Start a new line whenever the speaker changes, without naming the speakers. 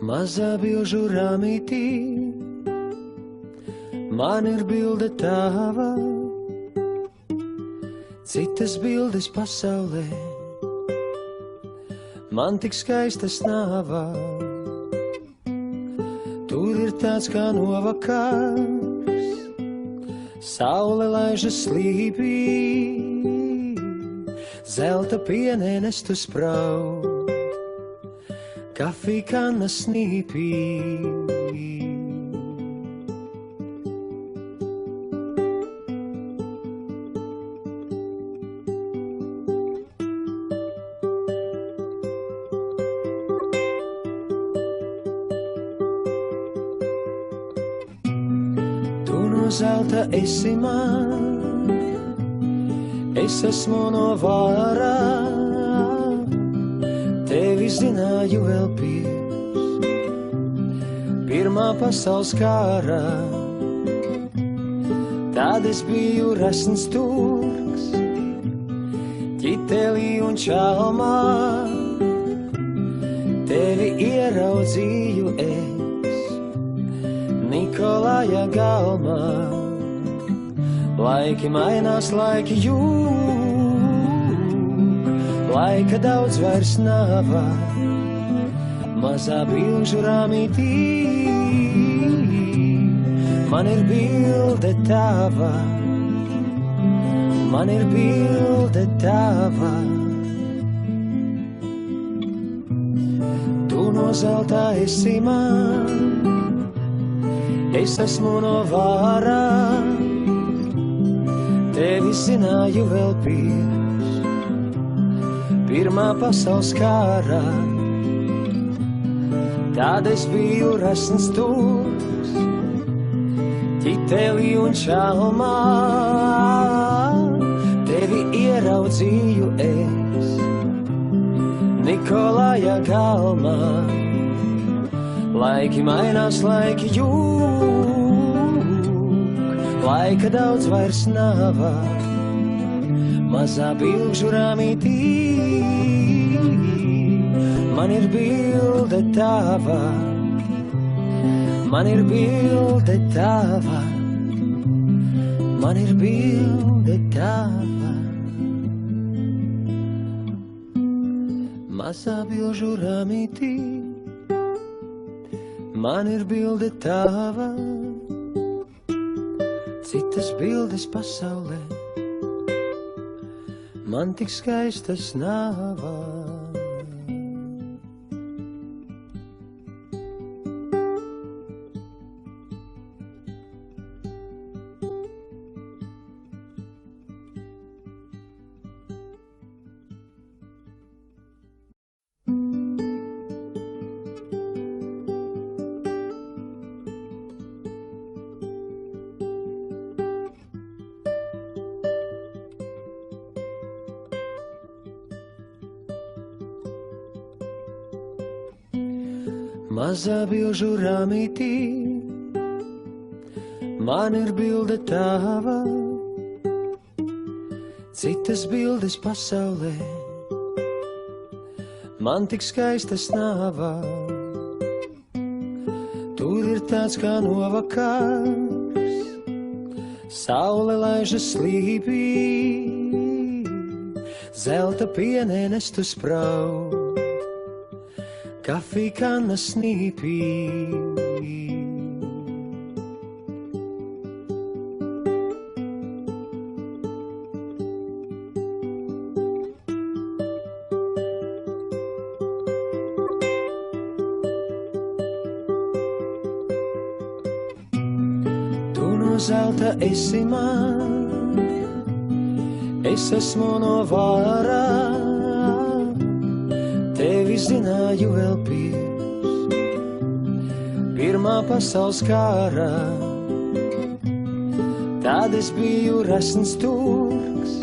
Mazā bilžu rāmītī, man ir bilde tava, citas bildes pasaulē, man tik skaistas nāvā. Tur ir tāds kā novakars, saule laižas slīpī, zelta pienēnestu sprau, kafija kanna snīpī. Tu no zelta esi man, es esmu no vārā, tevi zināju vēl pirmā pasaules kārā. Tad es biju resns turks, ķitelī un čalmā, tevi ieraudzīju es Nikolaja galmā. Laiki mainās, laiki jūg, laika daudz vairs nav, mazā bilžu rāmītī, man ir bilde tava, man ir bilde tava. Tu no zelta esi man, es esmu no vārā, tevi zināju vēl pirmā pasaules kārā. Tad es biju resns turks, ķitelī un čalmā, tevi ieraudzīju es Nikolaja galmā. Laiki mainās, laiki jūg, laika daudz vairs nav, mazā bilžu rāmītī, man ir bilde tava, man ir bilde tava, man ir bilde tava. Mazā bilžu rāmītī, man ir bilde tava, citas bildes pasaulē, man tik skaistas nav. Mazā bilžu rāmītī, man ir bilde tava, citas bildes pasaulē, man tik skaistas nav. Tur ir tāds kā novakars, saule laižas slīpī, zelta pienēnestu sprau, kafija kanna snīpī. Tu no zelta esi man, es esmu no vārā, tevi zināju vēl pirmā pasaules kārā. Tad es biju resns turks,